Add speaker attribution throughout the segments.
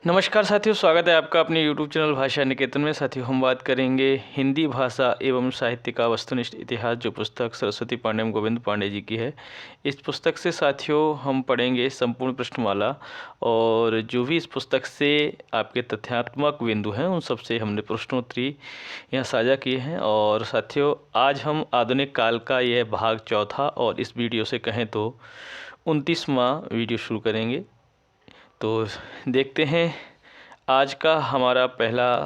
Speaker 1: नमस्कार साथियों, स्वागत है आपका अपने YouTube चैनल भाषा निकेतन में। साथियों, हम बात करेंगे हिंदी भाषा एवं साहित्य का वस्तुनिष्ठ इतिहास, जो पुस्तक सरस्वती पांडे एवं गोविंद पांडे जी की है। इस पुस्तक से साथियों हम पढ़ेंगे संपूर्ण पृष्ठमाला, और जो भी इस पुस्तक से आपके तथ्यात्मक बिंदु हैं उन सब से हमने प्रश्नोत्तरी यहाँ साझा किए हैं। और साथियों, आज हम आधुनिक काल का यह भाग चौथा और इस वीडियो से कहें तो 29वां वीडियो शुरू करेंगे। तो देखते हैं आज का हमारा पहला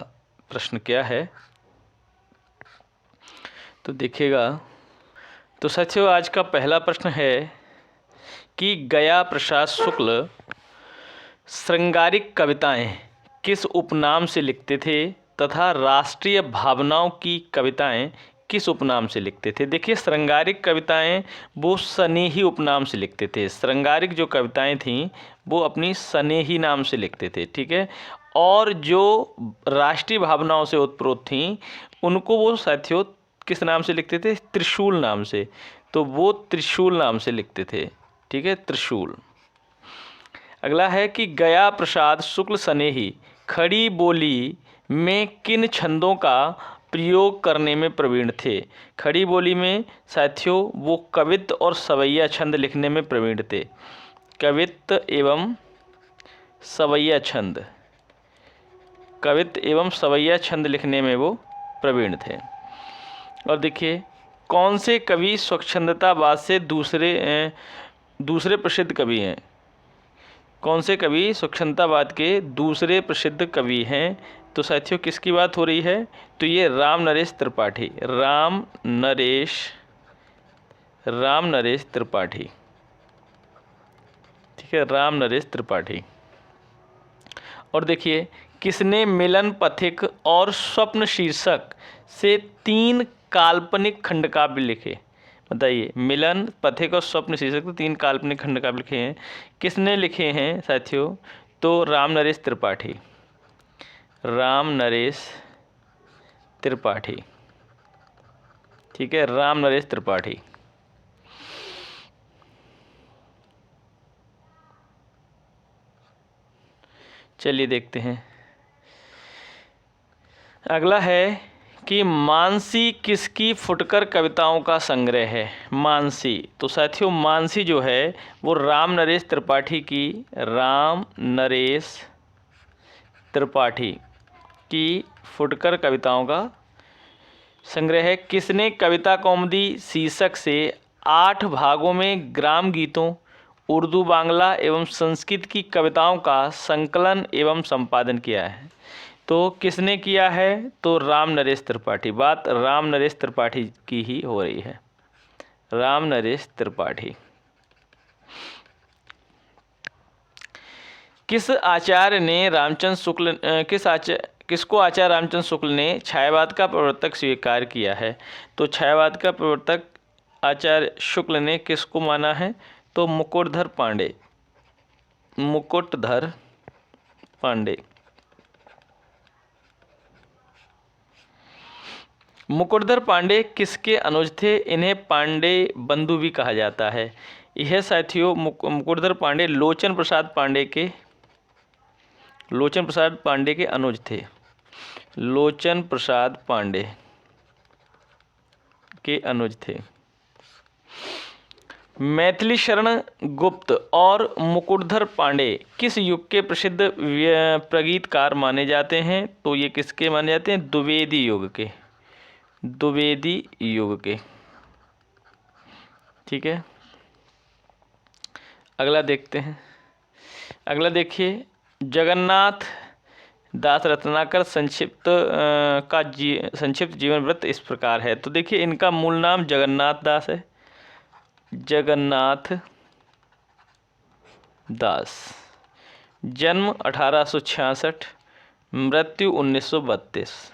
Speaker 1: प्रश्न क्या है। तो देखिएगा, तो साथियों आज का पहला प्रश्न है कि गया प्रसाद शुक्ल श्रृंगारिक कविताएं किस उपनाम से लिखते थे तथा राष्ट्रीय भावनाओं की कविताएं किस उपनाम से लिखते थे। देखिए, श्रृंगारिक कविताएं वो स्नेही उपनाम से लिखते थे। श्रृंगारिक जो कविताएं थीं वो अपनी स्नेही नाम से लिखते थे, ठीक है। और जो राष्ट्रीय भावनाओं से उत्प्रोत थीं उनको वो साथियों किस नाम से लिखते थे? त्रिशूल नाम से। तो वो त्रिशूल नाम से लिखते थे, ठीक है, त्रिशूल। अगला है कि गया प्रसाद शुक्ल स्नेही खड़ी बोली में किन छंदों का प्रयोग करने में प्रवीण थे। खड़ी बोली में साथियों वो कवित्त और सवैया छंद लिखने में प्रवीण थे। कवित्त एवं सवैया छंद, कवित्त एवं सवैया छंद लिखने में वो प्रवीण थे। और देखिए, कौन से कवि स्वच्छंदतावाद से दूसरे प्रसिद्ध कवि हैं। कौन से कवि स्वच्छंदतावाद के दूसरे प्रसिद्ध कवि हैं। तो साथियों किसकी बात हो रही है? तो ये राम नरेश त्रिपाठी, राम नरेश त्रिपाठी, ठीक है, राम नरेश त्रिपाठी। और देखिए, किसने मिलन पथिक और स्वप्न शीर्षक से 3 काल्पनिक खंडकाव्य लिखे। बताइए, मिलन पथिक और स्वप्न शीर्षक से 3 काल्पनिक खंडकाव्य लिखे हैं, किसने लिखे हैं साथियों? तो राम नरेश त्रिपाठी, राम नरेश त्रिपाठी, ठीक है, राम नरेश त्रिपाठी। चलिए देखते हैं। अगला है कि मानसी किसकी फुटकर कविताओं का संग्रह है। मानसी, तो साथियों मानसी जो है वो राम नरेश त्रिपाठी की, राम नरेश त्रिपाठी की फुटकर कविताओं का संग्रह है। किसने कविता कौमुदी शीर्षक से 8 भागों में ग्राम गीतों, उर्दू, बांग्ला एवं संस्कृत की कविताओं का संकलन एवं संपादन किया है। तो किसने किया है? तो राम नरेश त्रिपाठी। बात राम नरेश त्रिपाठी की ही हो रही है, राम नरेश त्रिपाठी। किसको आचार्य रामचंद्र शुक्ल ने छायावाद का प्रवर्तक स्वीकार किया है। तो छायावाद का प्रवर्तक आचार्य शुक्ल ने किसको माना है? तो मुकुटधर पांडे, मुकुटधर पांडे। मुकुटधर पांडे किसके अनुज थे? इन्हें पांडे बंधु भी कहा जाता है। यह साथियों मुकुटधर पांडे लोचन प्रसाद पांडे के अनुज थे। लोचन प्रसाद पांडे के अनुज थे। मैथिली शरण गुप्त और मुकुटधर पांडे किस युग के प्रसिद्ध प्रगीतकार माने जाते हैं? तो ये किसके माने जाते हैं? द्विवेदी युग के, द्विवेदी युग के, ठीक है। अगला देखते हैं। अगला देखिए, जगन्नाथ दास रत्नाकर संक्षिप्त जीवन वृत्त इस प्रकार है। तो देखिए, इनका मूल नाम जगन्नाथ दास है, जगन्नाथ दास। जन्म 1866, मृत्यु 1932।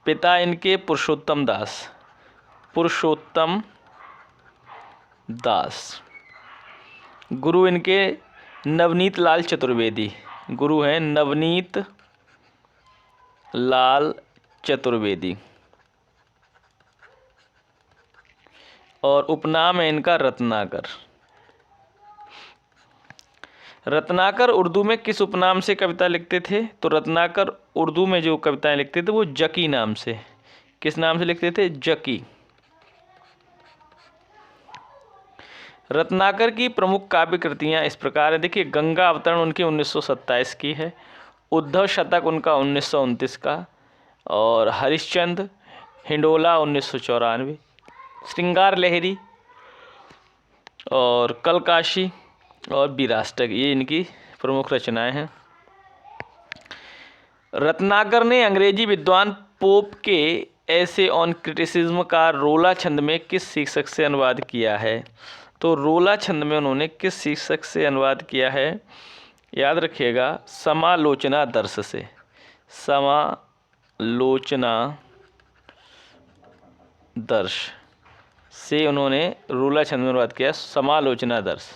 Speaker 1: पिता इनके पुरुषोत्तम दास। गुरु इनके नवनीत लाल चतुर्वेदी, गुरु हैं नवनीत लाल चतुर्वेदी। और उपनाम है इनका रत्नाकर। रत्नाकर उर्दू में किस उपनाम से कविता लिखते थे? तो रत्नाकर उर्दू में जो कविताएं लिखते थे वो जकी नाम से, किस नाम से लिखते थे? जकी। रत्नाकर की प्रमुख काव्य कृतियाँ इस प्रकार है। देखिए, गंगा अवतरण उनकी 1927 की है, उद्धव शतक उनका 1929 का, और हरिश्चंद्र हिंडोला 1994, श्रृंगार लहरी और कलकाशी और विराष्टक, ये इनकी प्रमुख रचनाएं हैं। रत्नाकर ने अंग्रेजी विद्वान पोप के ऐसे ऑन क्रिटिसिज्म का रोला छंद में किस शीर्षक से अनुवाद किया है? तो रोला छंद में उन्होंने किस शीर्षक से अनुवाद किया है? याद रखिएगा, समालोचना दर्श से, समालोचना दर्श से उन्होंने रोला छंद में अनुवाद किया, समालोचना दर्श।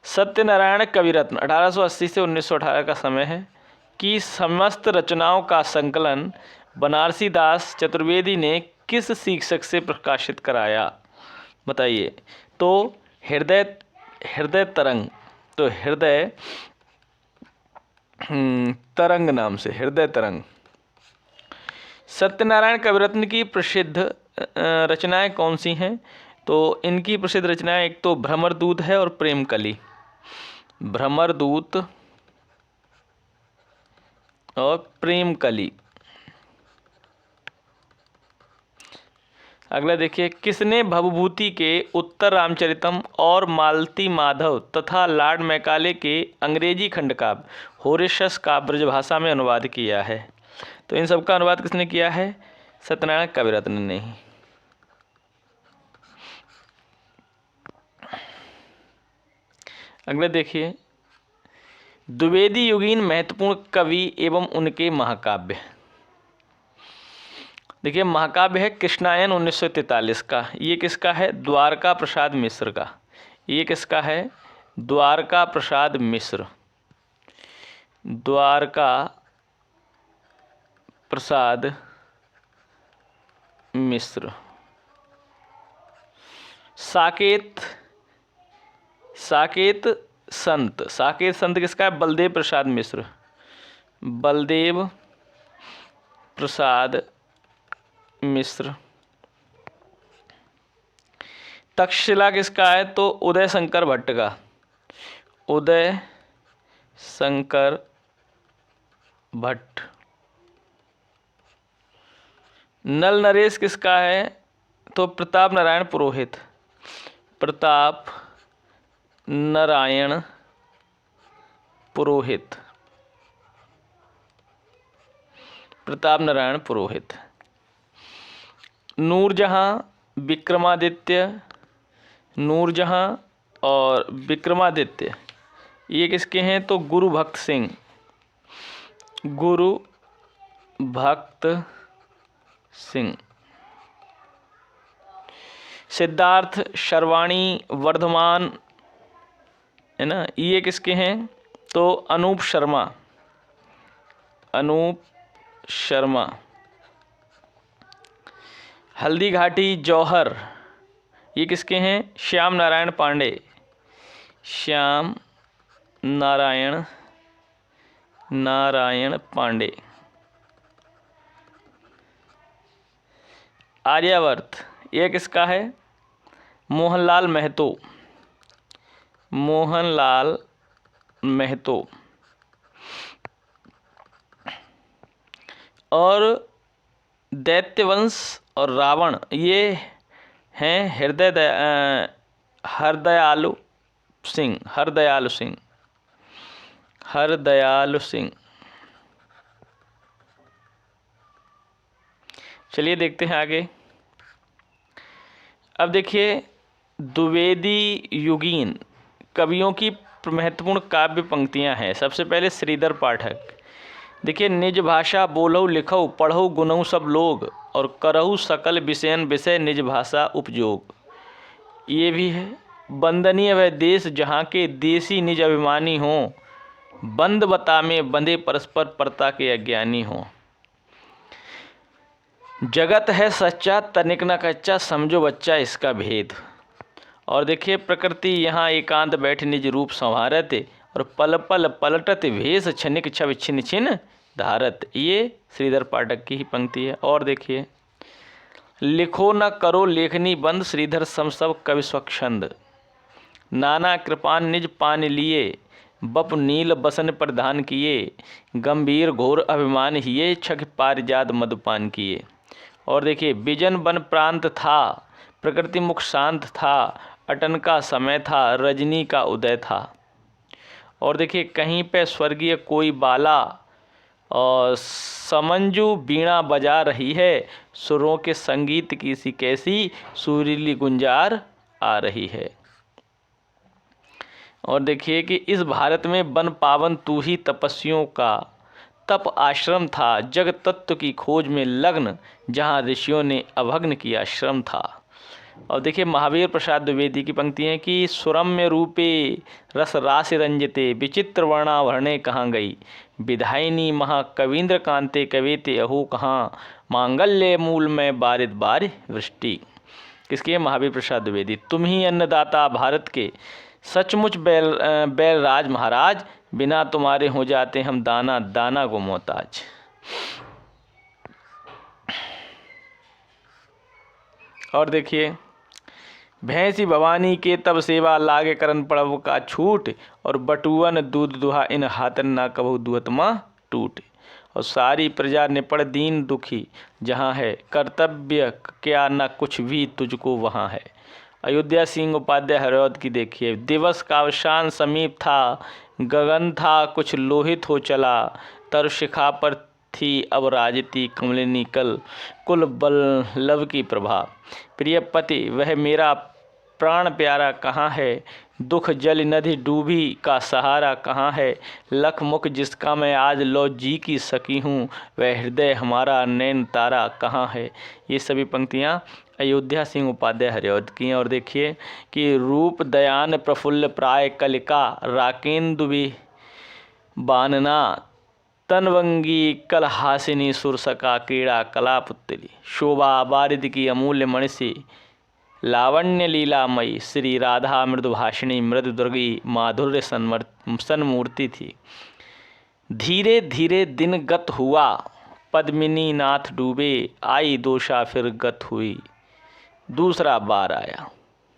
Speaker 1: सत्यनारायण कविरत्न 1880 से 1918 का समय है कि समस्त रचनाओं का संकलन बनारसी दास चतुर्वेदी ने किस शीर्षक से प्रकाशित कराया? बताइए। तो हृदय तरंग, तो हृदय तरंग नाम से, हृदय तरंग। सत्यनारायण कविरत्न की प्रसिद्ध रचनाएं कौन सी हैं? तो इनकी प्रसिद्ध रचनाएं एक तो भ्रमरदूत है और प्रेमकली, भ्रमरदूत और प्रेमकली। अगला देखिए, किसने भवभूति के उत्तर रामचरितम और मालती माधव तथा लॉर्ड मैकाले के अंग्रेजी खंडकाव्य होरेशस का ब्रजभाषा में अनुवाद किया है? तो इन सब का अनुवाद किसने किया है? सत्यनारायण कविरत्न ने ही। अगला देखिए, द्विवेदी युगीन महत्वपूर्ण कवि एवं उनके महाकाव्य। देखिए, महाकाव्य है कृष्णायन 1943 का, ये किसका है? द्वारका प्रसाद मिश्र का। ये किसका है? द्वारका प्रसाद मिश्र, द्वारका प्रसाद मिश्र। साकेत संत, साकेत संत किसका है? बलदेव प्रसाद मिश्र, बलदेव प्रसाद मिश्र। तक्षशिला किसका है? तो उदय शंकर भट्ट का, उदय शंकर भट्ट। नल नरेश किसका है? तो प्रताप नारायण पुरोहित, प्रताप नारायण पुरोहित, प्रताप नारायण पुरोहित। नूरजहां विक्रमादित्य, नूरजहां और विक्रमादित्य ये किसके हैं? तो गुरु भक्त सिंह, गुरु भक्त सिंह। सिद्धार्थ शर्वाणी वर्धमान है ना, ये किसके हैं? तो अनूप शर्मा, अनूप शर्मा। हल्दी घाटी जौहर ये किसके हैं? श्याम नारायण पांडे, श्याम नारायण पांडे। आर्यावर्त ये किसका है? मोहनलाल महतो, मोहनलाल महतो। और दैत्यवंश और रावण ये हैं हरदयालु सिंह, हरदयालु सिंह, हरदयालु सिंह। चलिए देखते हैं आगे। अब देखिए, द्विवेदी युगीन कवियों की महत्वपूर्ण काव्य पंक्तियां हैं। सबसे पहले श्रीधर पाठक। देखिए, निज भाषा बोलहु लिखहु पढ़हु गुनहु सब लोग और करहु सकल विषयन विषय निज भाषा उपयोग, ये भी है। बंदनीय वह देश जहाँ के देसी निज अभिमानी हों, बंद बता में बंधे परस्पर परता के अज्ञानी हों। जगत है सच्चा तनिक न कच्चा समझो बच्चा इसका भेद। और देखिए, प्रकृति यहाँ एकांत बैठ निज रूप संवारते और पल पल पलटत भेष क्षणिक छवि छिन छिन धारत। ये श्रीधर पाठक की ही पंक्ति है। और देखिए, लिखो न करो लेखनी बंद श्रीधर सम सब कवि स्वच्छंद। नाना कृपान निज पान लिए बप नील बसन प्रधान किए। गंभीर घोर अभिमान हिये छक पारिजात मधुपान किए। और देखिए, विजन वन प्रांत था प्रकृति मुख शांत था। अटन का समय था रजनी का उदय था। और देखिए, कहीं पे स्वर्गीय कोई बाला और समंजू वीणा बजा रही है। सुरों के संगीत की सी कैसी सुरीली गुंजार आ रही है। और देखिए कि इस भारत में वन पावन तू ही तपस्वियों का तप आश्रम था। जग तत्व की खोज में लग्न जहाँ ऋषियों ने अभग्न किया श्रम था। और देखिए, महावीर प्रसाद द्विवेदी की पंक्ति है कि सुरम्य रूपे रस राशि रंजिते विचित्र वर्णाभरणे कहाँ गई। विधायिनी महाकवींद्र कांते कवेते अहो कहाँ। मांगल्य मूल में बारिद बारि वृष्टि। किसके? महावीर प्रसाद द्विवेदी। तुम ही अन्नदाता भारत के सचमुच बैल राज महाराज। बिना तुम्हारे हो जाते हम दाना दाना को मोहताज। और देखिए, भैंसी भवानी के तब सेवा लागे करन पड़व का छूट। और बटुअन दूध दुहा इन हाथन ना कबहु दुहतमा टूट। और सारी प्रजा निपड़ दीन दुखी जहाँ है। कर्तव्य क्या न कुछ भी तुझको वहाँ है। अयोध्या सिंह उपाध्याय हरिऔध की देखिए, दिवस का अवसान समीप था। गगन था कुछ लोहित हो चला। तरशिखा पर थी अब राजती कमलिनी कल कुल बल्लभ की प्रभा। प्रिय पति वह मेरा प्राण प्यारा कहाँ है। दुख जल नदी डूबी का सहारा कहाँ है। लख मुख जिसका मैं आज लो जी की सकी हूँ। वह हृदय हमारा नैन तारा कहाँ है। ये सभी पंक्तियाँ अयोध्या सिंह उपाध्याय हरिऔध की हैं। और देखिए कि रूप दयान प्रफुल्ल प्राय कलिका राकेंदु भी बानना। तनवंगी कलहासिनी सुरसका क्रीड़ा कला पुत्री। शोभा बारिद की अमूल्य मणि लावण्य लीलामयी। श्री राधा मृदुभाषिणी मृदु दुर्गी माधुर्य सन्मूर्ति थी। धीरे धीरे दिन गत हुआ पद्मिनी नाथ डूबे। आई दोषा फिर गत हुई दूसरा बार आया।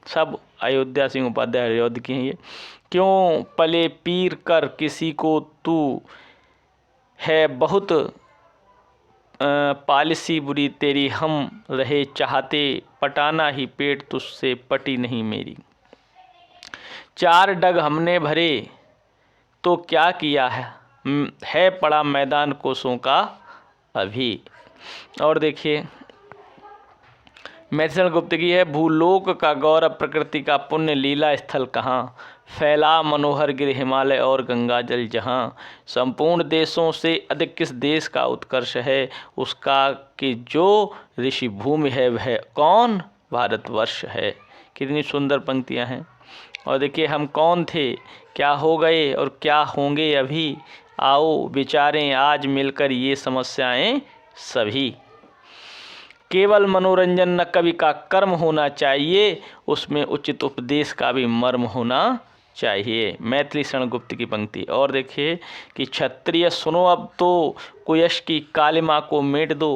Speaker 1: सब अयोध्या सिंह उपाध्याय हरिऔध की हैं ये। क्यों पले पीर कर किसी को तू है बहुत पॉलिसी बुरी तेरी। हम रहे चाहते पटाना ही पेट तुझसे पटी नहीं मेरी। चार डग हमने भरे तो क्या किया है पड़ा मैदान कोसों का अभी। और देखिए, मैथिली गुप्त की है। भूलोक का गौरव प्रकृति का पुण्य लीला स्थल कहाँ। फैला मनोहर गिर हिमालय और गंगा जल जहाँ। संपूर्ण देशों से अधिक किस देश का उत्कर्ष है। उसका कि जो ऋषि भूमि है वह कौन भारतवर्ष है। कितनी सुंदर पंक्तियाँ हैं। और देखिए, हम कौन थे क्या हो गए और क्या होंगे अभी। आओ विचारें आज मिलकर ये समस्याएं सभी। केवल मनोरंजन न कवि का कर्म होना चाहिए। उसमें उचित उपदेश का भी मर्म होना चाहिए। मैथिली शरण गुप्त की पंक्ति। और देखिए कि क्षत्रिय सुनो अब तो कुयश की कालिमा को मेट दो।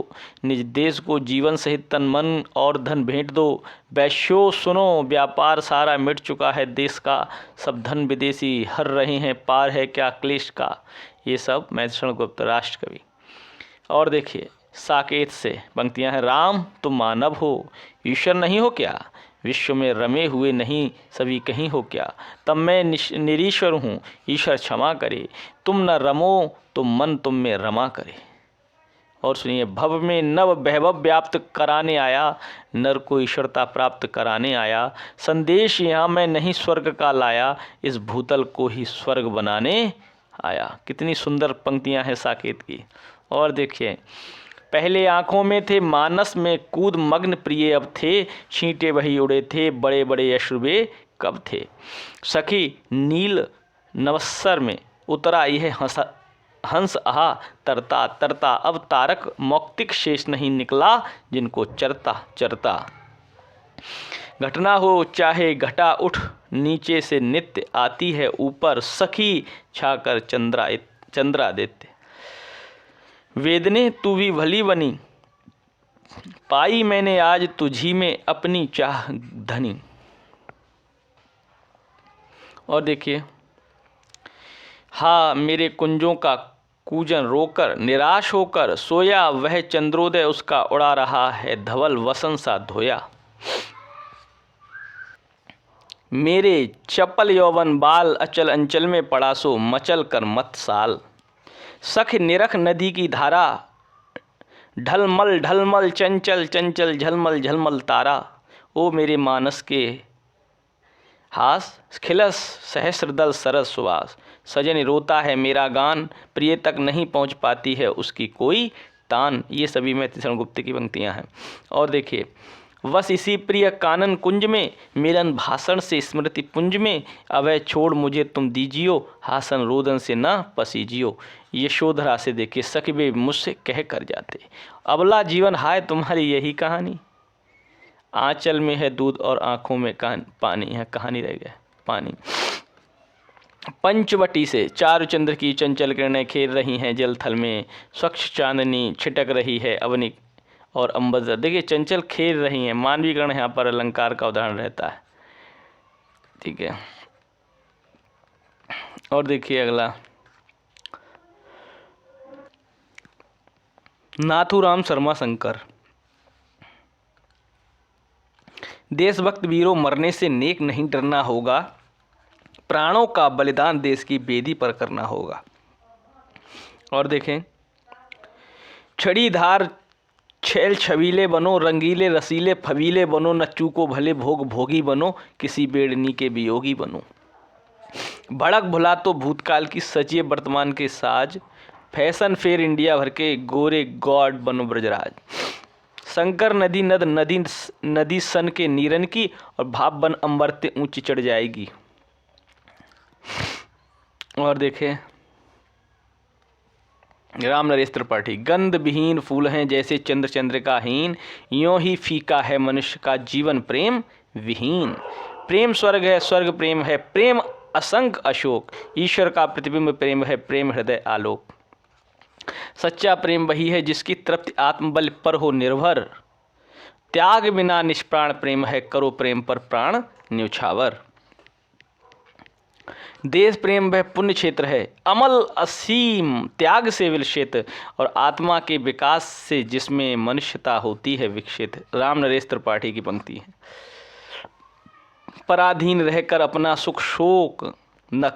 Speaker 1: निज देश को जीवन सहित तन मन और धन भेंट दो। वैश्यो सुनो व्यापार सारा मिट चुका है देश का। सब धन विदेशी हर रहे हैं पार है क्या क्लेश का। ये सब मैथिली शरण गुप्त राष्ट्र कवि। और देखिए, साकेत से पंक्तियां हैं। राम तुम मानव हो ईश्वर नहीं हो क्या। विश्व में रमे हुए नहीं सभी कहीं हो क्या। तब मैं निरीश्वर हूँ ईश्वर क्षमा करे। तुम न रमो तो मन तुम में रमा करे। और सुनिए, भव में नव वैभव व्याप्त कराने आया। नर को ईश्वरता प्राप्त कराने आया। संदेश यहाँ मैं नहीं स्वर्ग का लाया। इस भूतल को ही स्वर्ग बनाने आया। कितनी सुंदर पंक्तियाँ हैं साकेत की। और देखिए, पहले आँखों में थे मानस में कूद मग्न प्रिय अब थे। छींटे वही उड़े थे बड़े बड़े अश्रुवे कब थे। सखी नील नवस्सर में उतरा यह हंस आहा तरता तरता। अब तारक मौक्तिक शेष नहीं निकला जिनको चरता चरता। घटना हो चाहे घटा उठ नीचे से नित्य, आती है ऊपर सखी छाकर चंद्रादित्य। वेदने तू भी भली बनी, पाई मैंने आज तुझी में अपनी चाह धनी। और देखिए, हाँ मेरे कुंजों का कूजन रोकर, निराश होकर सोया वह चंद्रोदय उसका उड़ा रहा है धवल वसन सा धोया। मेरे चपल यौवन बाल अचल अंचल में पड़ा सो मचल कर मत साल। सख निरख नदी की धारा, ढलमल चंचल चंचल झलमल झलमल तारा। ओ मेरे मानस के हास, खिलस सहस्र दल सरस सुवास। सजन रोता है मेरा गान, प्रिय तक नहीं पहुंच पाती है उसकी कोई तान। ये सभी में तीसरा गुप्त की पंक्तियां हैं। और देखिए, बस इसी प्रिय कानन कुंज में, मिलन भाषण से स्मृति पुंज में, अवय छोड़ मुझे तुम दीजियो, हासन रोदन से ना पसीजियो। यशोधरा से देखिए, सखबे मुझसे कह कर जाते, अबला जीवन हाय तुम्हारी यही कहानी। आंचल में है दूध और आंखों में पानी है, कहानी रह गया पानी। पंचवटी से चारुचंद्र की चंचल किरणें खेल रही हैं जल थल में, स्वच्छ चांदनी छिटक रही है अवनी और अंबर। देखिए, चंचल खेल रही हैं, मानवीकरण यहाँ पर अलंकार का उदाहरण रहता है। ठीक है, और देखिए अगला, नाथूराम शर्मा शंकर। देशभक्त वीरों, मरने से नेक नहीं डरना होगा, प्राणों का बलिदान देश की बेदी पर करना होगा। और देखें, छड़ी धार छैल छबीले बनो, रंगीले रसीले फबीले बनो, न चूको भले भोग भोगी बनो, किसी बेड़नी के वियोगी बनो। भड़क भुला तो भूतकाल की सजिए वर्तमान के साज, फैशन फेर इंडिया भर के गोरे गॉड बनो ब्रजराज। शंकर नदी नदी सन के नीरन की, और भाप बन अंबरते ऊंची चढ़ जाएगी। और देखें, राम नरेश त्रिपाठी। गंध विहीन फूल हैं जैसे चंद्रिकाहीन, यों ही फीका है मनुष्य का जीवन प्रेम विहीन। प्रेम स्वर्ग है, स्वर्ग प्रेम है, प्रेम असंख्य अशोक, ईश्वर का प्रतिबिंब प्रेम है, प्रेम हृदय आलोक। सच्चा प्रेम वही है जिसकी तृप्ति आत्मबल पर हो निर्भर, त्याग बिना निष्प्राण प्रेम है, करो प्रेम पर प्राण न्यौछावर। देश प्रेम वह पुण्य क्षेत्र है, अमल असीम त्याग से विलसित, और आत्मा के विकास से जिसमें मनुष्यता होती है विकसित। राम नरेश त्रिपाठी की पंक्ति है। पराधीन रहकर अपना सुख शोक न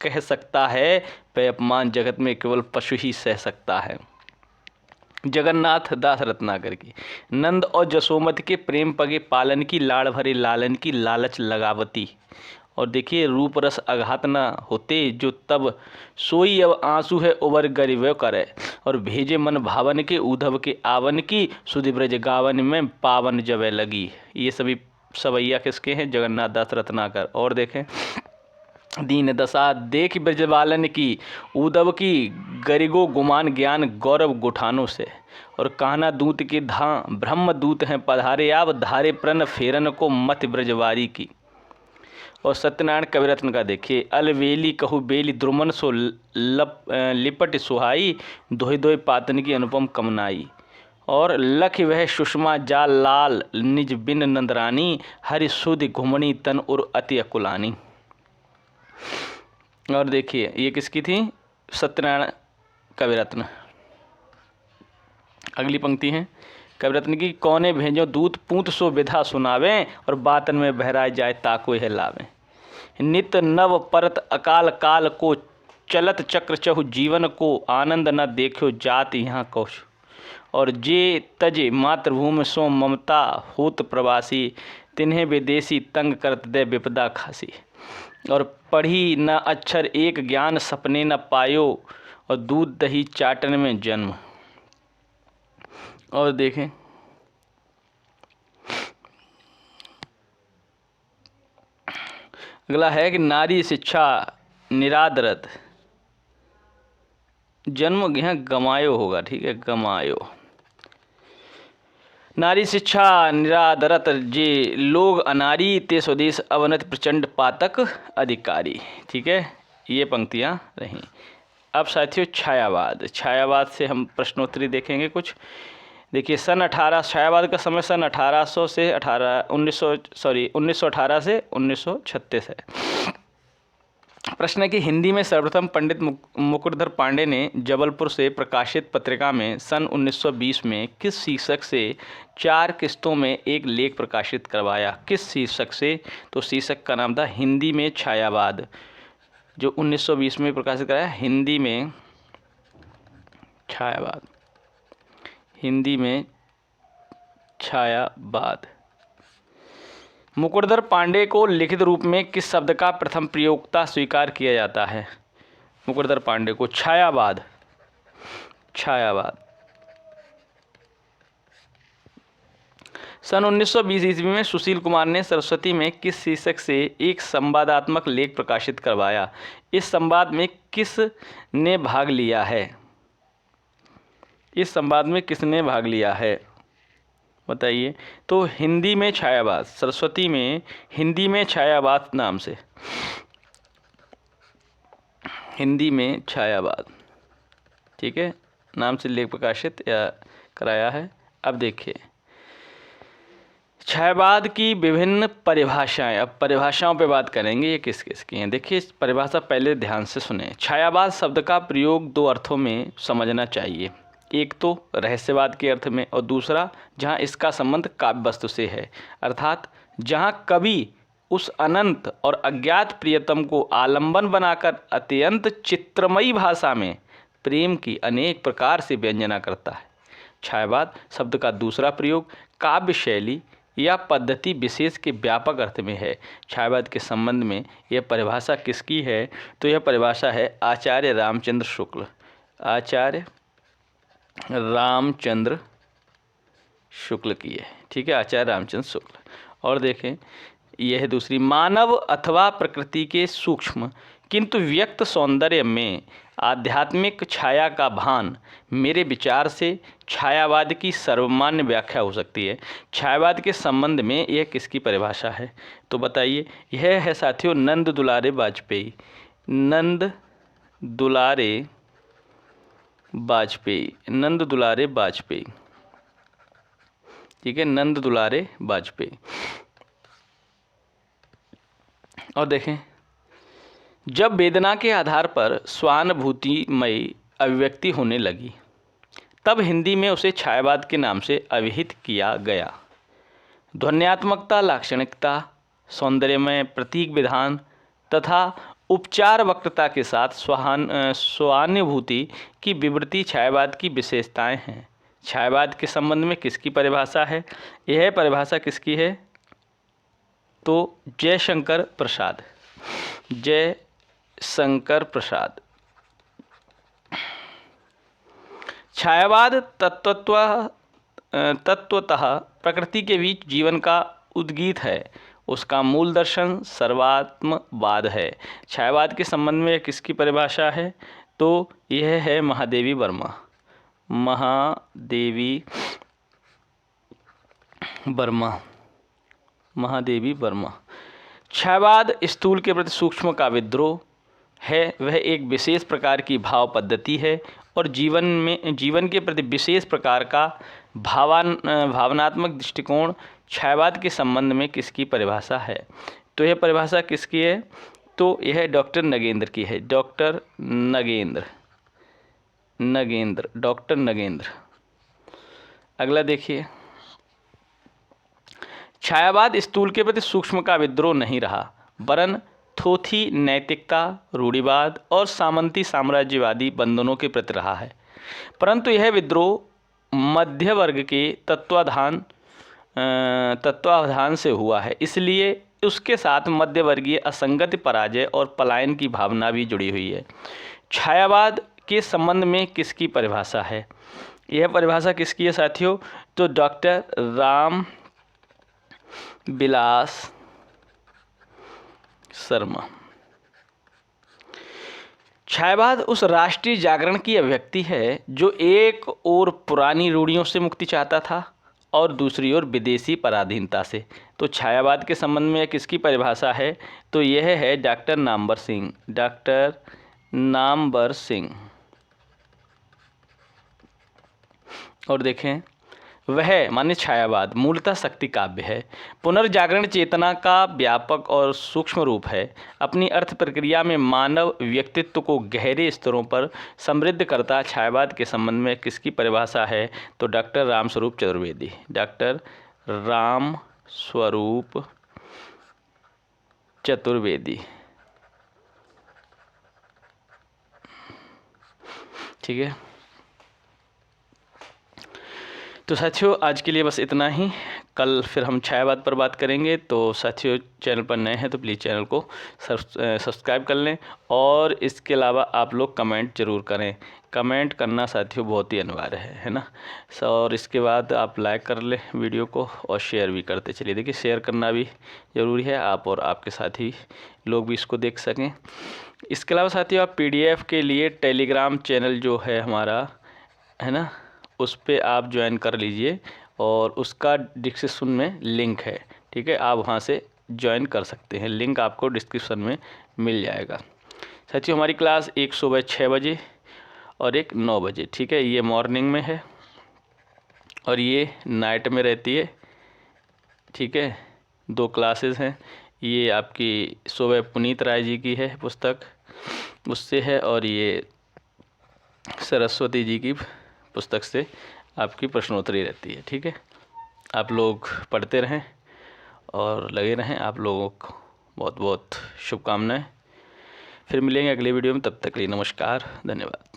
Speaker 1: कह सकता है, पे अपमान जगत में केवल पशु ही सह सकता है। जगन्नाथ दास रत्नाकर की। नंद और जसोमति के प्रेम पगे पालन की, लाड़ भरे लालन की लालच लगावती। और देखिए, रूप रस आघात न होते जो तब, सोई अब आंसू है उबर गरिव करे, और भेजे मन भावन के उधव के आवन की, सुधि ब्रज गावन में पावन जवे लगी। ये सभी सवैया किसके हैं? जगन्नाथ दास रत्नाकर। और देखें, दीन दशा देख ब्रजबालन की, उद्धव की गरिगो गुमान ज्ञान गौरव गुठानों से, और कान्हा दूत के ब्रह्म दूत हैं पधारे आप, धारे प्रण फेरन को मत ब्रजवारी की। और सत्यनारायण कविरत्न का देखिए, अलवेली कहु बेली द्रुमन सो लिपट सुहाई, दोहे दोहे पातन की अनुपम कमनाई। और लख वह सुषमा जाल लाल निज बिन नंदरानी, हरि सुध घुमणी तन उर अति अकुलानी। और देखिए, ये किसकी थी? सत्यनारायण कविरत्न। अगली पंक्ति है कविरत्न की, कौने भेजो दूत पूत सो विधा सुनावें, और बातन में बहराए जाए ताको यह लावें। नित नव परत अकाल काल को, चलत चक्र चहु जीवन को, आनंद न देखो जात यहाँ कौश। और जे तजे मातृभूमि सो ममता होत प्रवासी, तिन्हें विदेशी तंग करत दे विपदा खासी। और पढ़ी न अक्षर एक ज्ञान सपने न पायो, और दूध दही चाटन में जन्म। और देखें, अगला है कि नारी शिक्षा निरादरत, जन्म यहाँ गमायो होगा। ठीक है, गमायो। नारी शिक्षा निरादरत जे लोग अनारी ते स्वदेश अवनत प्रचंड पातक अधिकारी। ठीक है, ये पंक्तियाँ रहीं। अब साथियों छायावाद से हम प्रश्नोत्तरी देखेंगे कुछ। देखिए छायावाद का समय सन 1800 से 1918 से 1936 है। प्रश्न है कि हिंदी में सर्वप्रथम पंडित मुकुटधर पांडे ने जबलपुर से प्रकाशित पत्रिका में सन 1920 में किस शीर्षक से 4 किस्तों में एक लेख प्रकाशित करवाया? किस शीर्षक से? तो शीर्षक का नाम था हिंदी में छायावाद, जो 1920 में प्रकाशित कराया। हिंदी में छायावाद, हिंदी में छायावाद। मुकुटधर पांडे को लिखित रूप में किस शब्द का प्रथम प्रयोक्ता स्वीकार किया जाता है? मुकुटधर पांडे को छायावाद। सन 1920 ईस्वी में सुशील कुमार ने सरस्वती में किस शीर्षक से एक संवादात्मक लेख प्रकाशित करवाया? इस संवाद में किस ने भाग लिया है? इस संवाद में किसने भाग लिया है बताइए। तो हिंदी में छायावाद, सरस्वती में हिंदी में छायावाद नाम से, हिंदी में छायावाद, ठीक है, नाम से लेख प्रकाशित या कराया है। अब देखिए छायावाद की विभिन्न परिभाषाएं। अब परिभाषाओं पे बात करेंगे, ये किस किस की हैं। देखिए परिभाषा पहले ध्यान से सुने। छायावाद शब्द का प्रयोग 2 अर्थों में समझना चाहिए। एक तो रहस्यवाद के अर्थ में, और दूसरा जहाँ इसका संबंध काव्य वस्तु से है, अर्थात जहाँ कवि उस अनंत और अज्ञात प्रियतम को आलंबन बनाकर अत्यंत चित्रमयी भाषा में प्रेम की अनेक प्रकार से व्यंजना करता है। छायावाद शब्द का दूसरा प्रयोग काव्य शैली या पद्धति विशेष के व्यापक अर्थ में है। छायावाद के संबंध में यह परिभाषा किसकी है? तो यह परिभाषा है आचार्य रामचंद्र शुक्ल, आचार्य रामचंद्र शुक्ल की है। ठीक है, आचार्य रामचंद्र शुक्ल। और देखें यह दूसरी, मानव अथवा प्रकृति के सूक्ष्म किंतु व्यक्त सौंदर्य में आध्यात्मिक छाया का भान मेरे विचार से छायावाद की सर्वमान्य व्याख्या हो सकती है। छायावाद के संबंध में यह किसकी परिभाषा है? तो बताइए, यह है साथियों नंद दुलारे वाजपेयी, नंद दुलारे वाजपेयी, नंद दुलारे वाजपेयी। ठीक है, नंद दुलारे वाजपेयी। और देखें, जब वेदना के आधार पर स्वानुभूतिमयी अभिव्यक्ति होने लगी तब हिंदी में उसे छायावाद के नाम से अभिहित किया गया। ध्वन्यात्मकता, लाक्षणिकता, सौंदर्यमय प्रतीक विधान तथा उपचार वक्रता के साथ स्वानुभूति की विवृत्ति छायावाद की विशेषताएं हैं। छायावाद के संबंध में किसकी परिभाषा है? यह परिभाषा किसकी है? तो जयशंकर प्रसाद, जयशंकर प्रसाद। छायावाद तत्वतः प्रकृति के बीच जीवन का उद्गीत है। उसका मूल दर्शन सर्वात्मवाद है। छायावाद के संबंध में किसकी परिभाषा है? तो यह है महादेवी वर्मा, महादेवी वर्मा, महादेवी वर्मा। छायावाद स्थूल के प्रति सूक्ष्म का विद्रोह है। वह एक विशेष प्रकार की भाव पद्धति है और जीवन के प्रति विशेष प्रकार का भावनात्मक दृष्टिकोण। छायावाद के संबंध में किसकी परिभाषा है? तो यह परिभाषा किसकी है? तो यह डॉक्टर नगेंद्र की है, डॉक्टर नगेंद्र, डॉक्टर नगेंद्र। अगला देखिए, छायावाद स्थूल के प्रति सूक्ष्म का विद्रोह नहीं रहा, वरन थोथी नैतिकता, रूढ़िवाद और सामंती साम्राज्यवादी बंधनों के प्रति रहा है। परंतु यह विद्रोह मध्य वर्ग के तत्वावधान से हुआ है, इसलिए उसके साथ मध्यवर्गीय असंगति, पराजय और पलायन की भावना भी जुड़ी हुई है। छायावाद के संबंध में किसकी परिभाषा है? यह परिभाषा किसकी है साथियों? तो डॉक्टर राम विलास शर्मा। छायावाद उस राष्ट्रीय जागरण की अभिव्यक्ति है जो एक ओर पुरानी रूढ़ियों से मुक्ति चाहता था और दूसरी ओर विदेशी पराधीनता से। तो छायावाद के संबंध में किसकी परिभाषा है, तो यह है डॉक्टर नामवर सिंह, डॉक्टर नामवर सिंह। और देखें, वह माने छायावाद मूलतः शक्ति काव्य है, पुनर्जागरण चेतना का व्यापक और सूक्ष्म रूप है, अपनी अर्थ प्रक्रिया में मानव व्यक्तित्व को गहरे स्तरों पर समृद्ध करता। छायावाद के संबंध में किसकी परिभाषा है, तो डॉक्टर रामस्वरूप चतुर्वेदी, डॉक्टर रामस्वरूप चतुर्वेदी। ठीक है, तो साथियों आज के लिए बस इतना ही। कल फिर हम छायावाद पर बात करेंगे। तो साथियों चैनल पर नए हैं तो प्लीज़ चैनल को सब्सक्राइब कर लें, और इसके अलावा आप लोग कमेंट ज़रूर करें। कमेंट करना साथियों बहुत ही अनिवार्य है ना। और इसके बाद आप लाइक कर लें वीडियो को और शेयर भी करते चलिए। देखिए शेयर करना भी ज़रूरी है, आप और आपके साथी लोग भी इसको देख सकें। इसके अलावा साथियों आप PDF के लिए टेलीग्राम चैनल जो है हमारा, है ना, उस पर आप ज्वाइन कर लीजिए, और उसका डिस्क्रिप्शन में लिंक है। ठीक है, आप वहाँ से ज्वाइन कर सकते हैं, लिंक आपको डिस्क्रिप्शन में मिल जाएगा। साथियों हमारी क्लास एक सुबह 6 बजे और एक 9 बजे, ठीक है, ये मॉर्निंग में है और ये नाइट में रहती है। ठीक है, 2 क्लासेस हैं। ये आपकी सुबह पुनीत राय जी की है पुस्तक, उससे है, और ये सरस्वती जी की पुस्तक से आपकी प्रश्नोत्तरी रहती है। ठीक है, आप लोग पढ़ते रहें और लगे रहें। आप लोगों को बहुत बहुत शुभकामनाएं। फिर मिलेंगे अगले वीडियो में, तब तक के लिए नमस्कार, धन्यवाद।